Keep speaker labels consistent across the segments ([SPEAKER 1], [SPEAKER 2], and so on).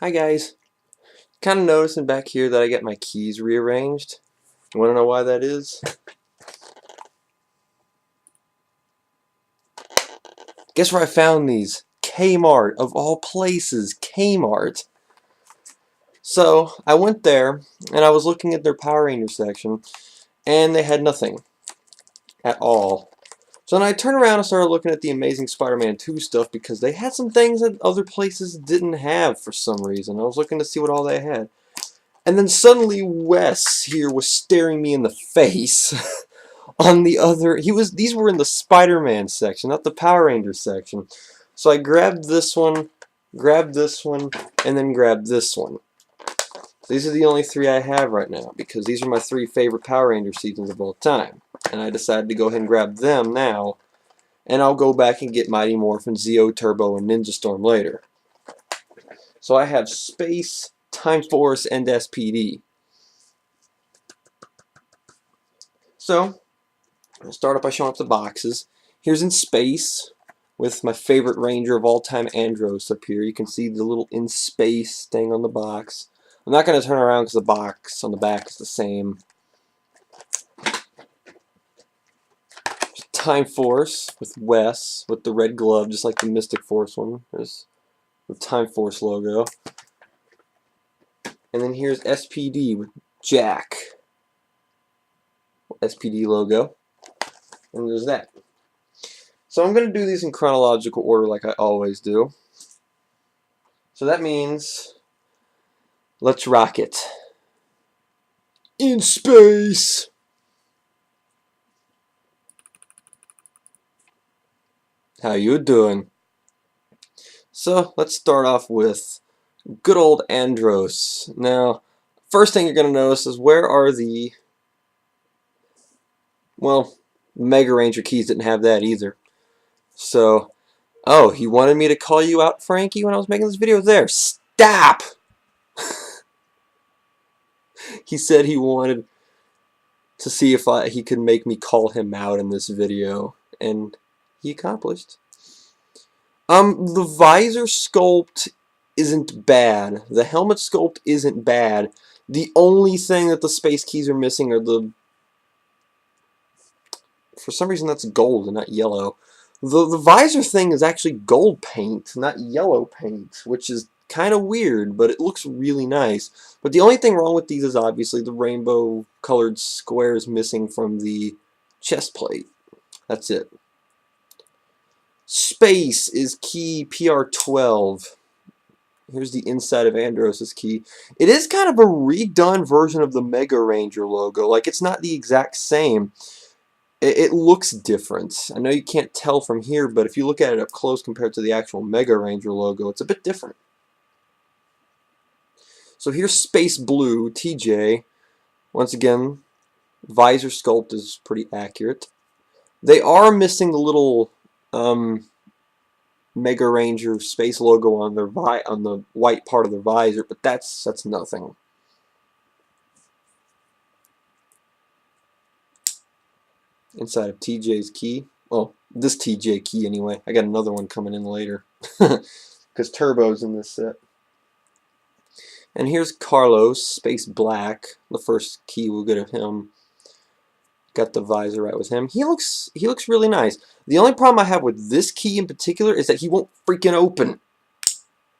[SPEAKER 1] Hi guys. Kind of noticing back here that I get my keys rearranged. You want to know why that is? Guess where I found these? Kmart, of all places, Kmart. So I went there and I was looking at their Power Ranger section and they had nothing at all. So then I turned around and started looking at the Amazing Spider-Man 2 stuff because they had some things that other places didn't have for some reason. I was looking to see what all they had. And then suddenly Wes here was staring me in the face. On the other, these were in the Spider-Man section, not the Power Rangers section. So I grabbed this one, and then grabbed this one. These are the only three I have right now because these are my three favorite Power Ranger seasons of all time. And I decided to go ahead and grab them now, and I'll go back and get Mighty Morphin, Zeo Turbo, and Ninja Storm later. So I have Space, Time Force, and SPD. So I'll start off by showing up the boxes. Here's in space with my favorite Ranger of all time, Andros, up here. You can see the little in space thing on the box. I'm not going to turn around because the box on the back is the same. Time Force with Wes with the red glove, just like the Mystic Force one. There's the Time Force logo. And then here's SPD with Jack. SPD logo. And there's that. So I'm going to do these in chronological order like I always do. So that means let's rock it. In space! How you doing? So let's start off with good old Andros. Now, first thing you're going to notice is where are the... Well, Mega Ranger keys didn't have that either. So, oh, he wanted me to call you out, Frankie, when I was making this video? There, stop! He said he wanted to see if he could make me call him out in this video, and he accomplished. The visor sculpt isn't bad. The helmet sculpt isn't bad. The only thing that the space keys are missing are the... For some reason that's gold and not yellow. The visor thing is actually gold paint, not yellow paint, which is kind of weird, but it looks really nice. But the only thing wrong with these is obviously the rainbow colored squares missing from the chest plate. That's it. Space is key PR12. Here's the inside of Andros' key. It is kind of a redone version of the Mega Ranger logo. Like, it's not the exact same. It looks different. I know you can't tell from here, but if you look at it up close compared to the actual Mega Ranger logo, it's a bit different. So here's Space Blue, TJ. Once again, visor sculpt is pretty accurate. They are missing the little Mega Ranger space logo on their on the white part of the visor, but that's nothing. Inside of TJ's key. Well, this TJ key anyway. I got another one coming in later because Turbo's in this set. And here's Carlos, Space Black. The first key we'll get of him. Got the visor right with him. He looks really nice. The only problem I have with this key in particular is that he won't freaking open.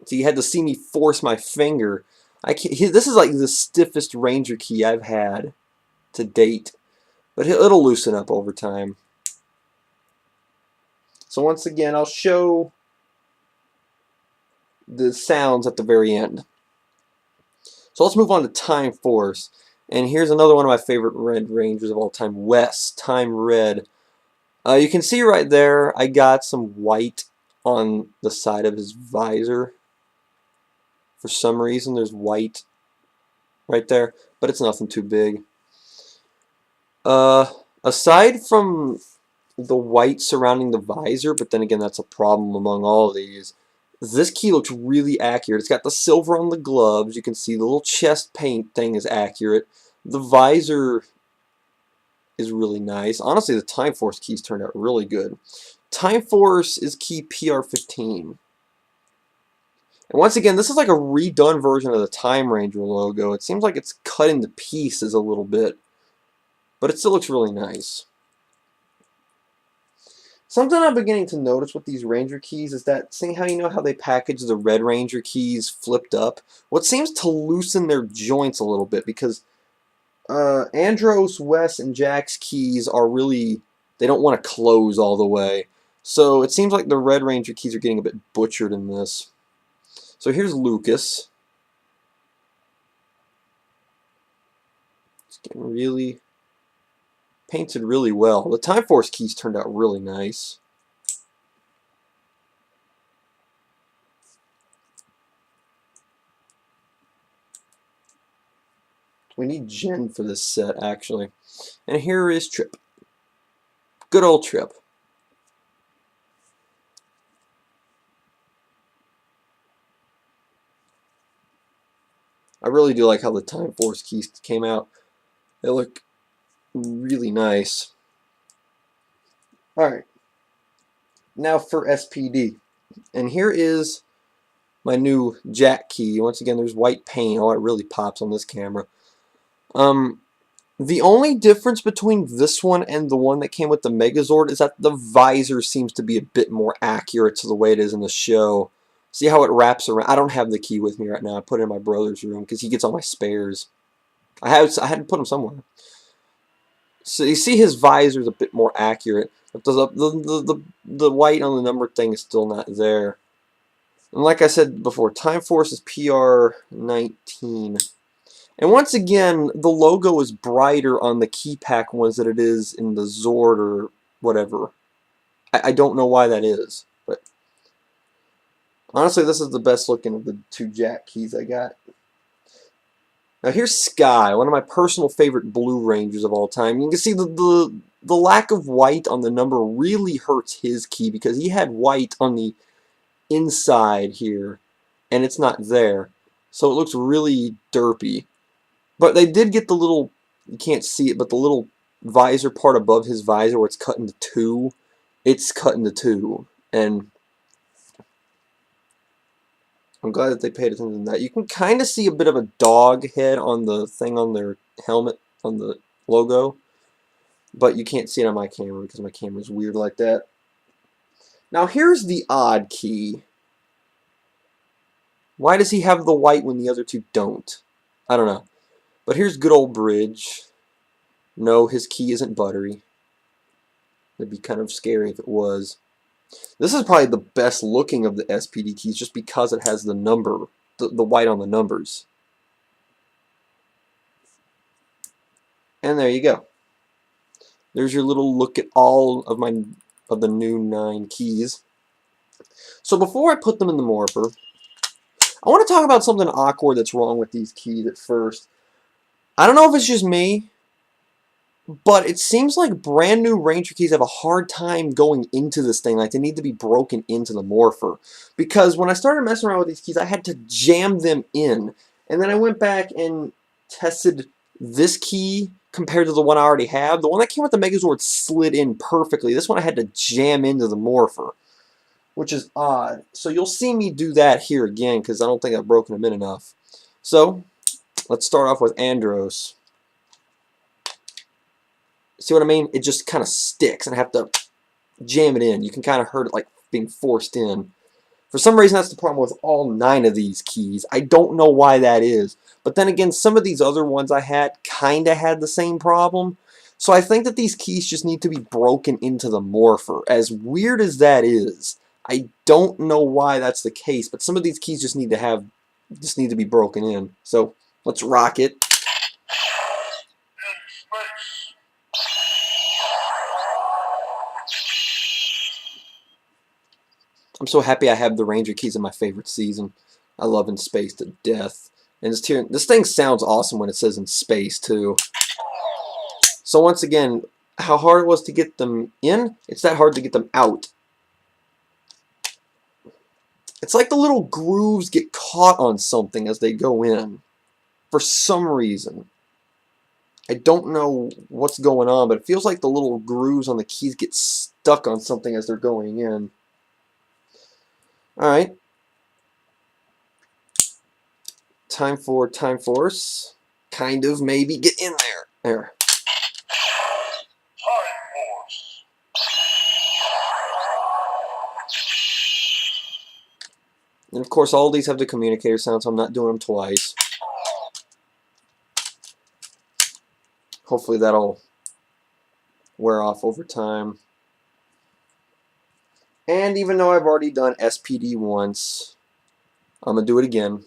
[SPEAKER 1] So you had to see me force my finger. I can't, this is like the stiffest Ranger key I've had to date. But it'll loosen up over time. So once again, I'll show the sounds at the very end. So let's move on to Time Force. And here's another one of my favorite Red Rangers of all time, Wes, Time Red. You can see right there, I got some white on the side of his visor. For some reason, there's white right there, but it's nothing too big. Aside from the white surrounding the visor, but then again, that's a problem among all of these, this key looks really accurate. It's got the silver on the gloves. You can see the little chest paint thing is accurate. The visor is really nice. Honestly, the Time Force keys turned out really good. Time Force is key PR15. And once again, this is like a redone version of the Time Ranger logo. It seems like it's cut into pieces a little bit, but it still looks really nice. Something I'm beginning to notice with these Ranger keys is that, seeing how you know how they package the Red Ranger keys flipped up, what seems to loosen their joints a little bit, because Andros, Wes, and Jack's keys are really, they don't want to close all the way. So it seems like the Red Ranger keys are getting a bit butchered in this. So here's Lucas. It's getting really painted really well. The Time Force keys turned out really nice. We need Jen for this set, actually. And here is Trip. Good old Trip. I really do like how the Time Force keys came out. They look really nice. Alright. Now for SPD. And here is my new Jack key. Once again, there's white paint. Oh, it really pops on this camera. The only difference between this one and the one that came with the Megazord is that the visor seems to be a bit more accurate to the way it is in the show. See how it wraps around? I don't have the key with me right now. I put it in my brother's room because he gets all my spares. I had to put them somewhere. So you see his visor is a bit more accurate. But the white on the number thing is still not there. And like I said before, Time Force is PR19. And once again, the logo is brighter on the key pack ones than it is in the Zord or whatever. I don't know why that is, but honestly, this is the best looking of the two Jack keys I got. Now here's Sky, one of my personal favorite Blue Rangers of all time. You can see the lack of white on the number really hurts his key, because he had white on the inside here, and it's not there. So it looks really derpy. But they did get the little, you can't see it, but the little visor part above his visor where it's cut into two, it's cut into two. And I'm glad that they paid attention to that. You can kind of see a bit of a dog head on the thing on their helmet, on the logo. But you can't see it on my camera because my camera's weird like that. Now here's the odd key. Why does he have the white when the other two don't? I don't know. But here's good old Bridge. No, his key isn't buttery. It'd be kind of scary if it was. This is probably the best looking of the SPD keys just because it has the number, the white on the numbers. And there you go. There's your little look at all of the new 9 keys. So before I put them in the morpher, I want to talk about something awkward that's wrong with these keys at first. I don't know if it's just me, but it seems like brand new Ranger keys have a hard time going into this thing. Like, they need to be broken into the morpher. Because when I started messing around with these keys, I had to jam them in. And then I went back and tested this key compared to the one I already have. The one that came with the Megazord slid in perfectly. This one I had to jam into the morpher, which is odd. So you'll see me do that here again because I don't think I've broken them in enough. So let's start off with Andros. See what I mean? It just kind of sticks and I have to jam it in. You can kind of hear it like being forced in. For some reason, that's the problem with all 9 of these keys. I don't know why that is. But then again, some of these other ones I had kind of had the same problem. So I think that these keys just need to be broken into the morpher. As weird as that is, I don't know why that's the case. But some of these keys just need to be broken in. So let's rock it. I'm so happy I have the Ranger keys in my favorite season. I love In Space to death. And this thing sounds awesome when it says In Space too. So once again, how hard it was to get them in, it's that hard to get them out. It's like the little grooves get caught on something as they go in. For some reason. I don't know what's going on, but it feels like the little grooves on the keys get stuck on something as they're going in. Alright. Time force. Kind of, maybe. Get in there. There. And of course, all these have the communicator sound, so I'm not doing them twice. Hopefully that'll wear off over time. And even though I've already done SPD once, I'm going to do it again.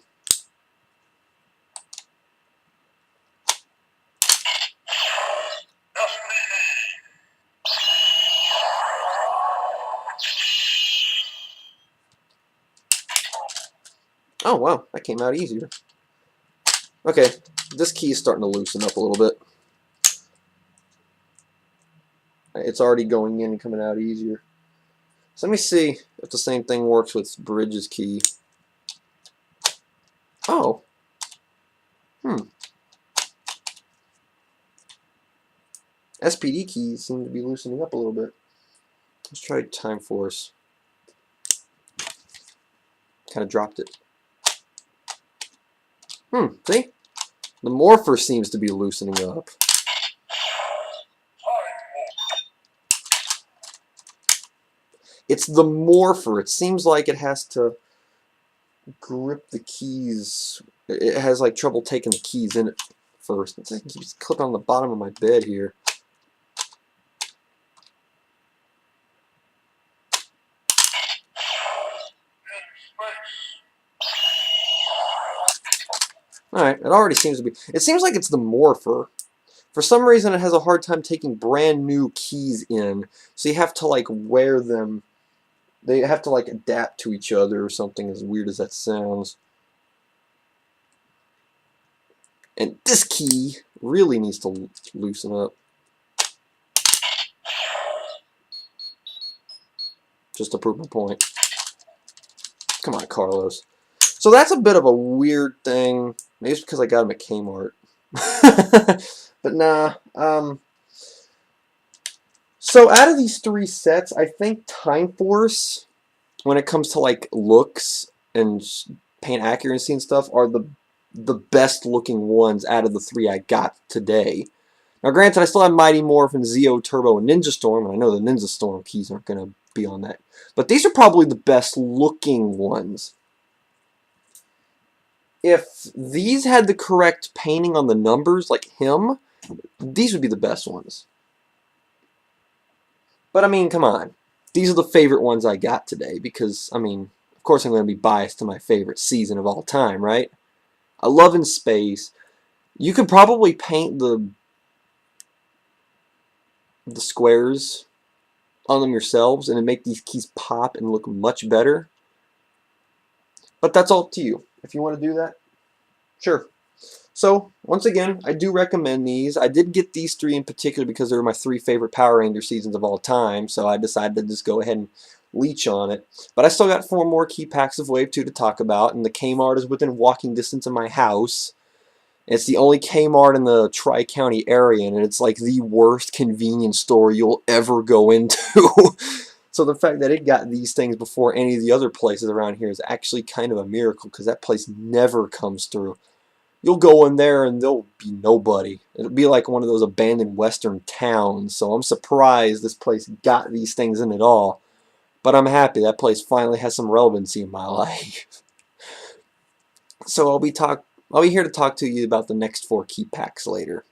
[SPEAKER 1] Oh, wow, that came out easier. Okay, this key is starting to loosen up a little bit. It's already going in and coming out easier. So let me see if the same thing works with Bridges key. Oh. SPD keys seem to be loosening up a little bit. Let's try time force. Kind of dropped it. See? The morpher seems to be loosening up. It's the morpher. It seems like it has to grip the keys. It has like trouble taking the keys in it first. It's like it keeps clipping on the bottom of my bed here. Alright, it already seems to be. It seems like it's the morpher. For some reason, it has a hard time taking brand new keys in. So you have to like wear them. They have to like adapt to each other or something, as weird as that sounds. And this key really needs to loosen up. Just to prove my point. Come on, Carlos. So that's a bit of a weird thing. Maybe it's because I got him at Kmart. But nah. So out of these three sets, I think Time Force, when it comes to like looks and paint accuracy and stuff, are the best looking ones out of the three I got today. Now granted, I still have Mighty Morphin, Zeo Turbo, and Ninja Storm, and I know the Ninja Storm keys aren't going to be on that. But these are probably the best looking ones. If these had the correct painting on the numbers, like him, these would be the best ones. But I mean, come on. These are the favorite ones I got today because, I mean, of course I'm going to be biased to my favorite season of all time, right? I love In Space. You could probably paint the squares on them yourselves and make these keys pop and look much better. But that's all up to you. If you want to do that, sure. So, once again, I do recommend these. I did get these three in particular because they were my three favorite Power Ranger seasons of all time, so I decided to just go ahead and leech on it. But I still got 4 more key packs of Wave 2 to talk about, and the Kmart is within walking distance of my house. It's the only Kmart in the Tri-County area, and it's like the worst convenience store you'll ever go into. So the fact that it got these things before any of the other places around here is actually kind of a miracle, because that place never comes through. You'll go in there and there'll be nobody. It'll be like one of those abandoned western towns. So I'm surprised this place got these things in at all. But I'm happy that place finally has some relevancy in my life. So I'll be here to talk to you about the next 4 key packs later.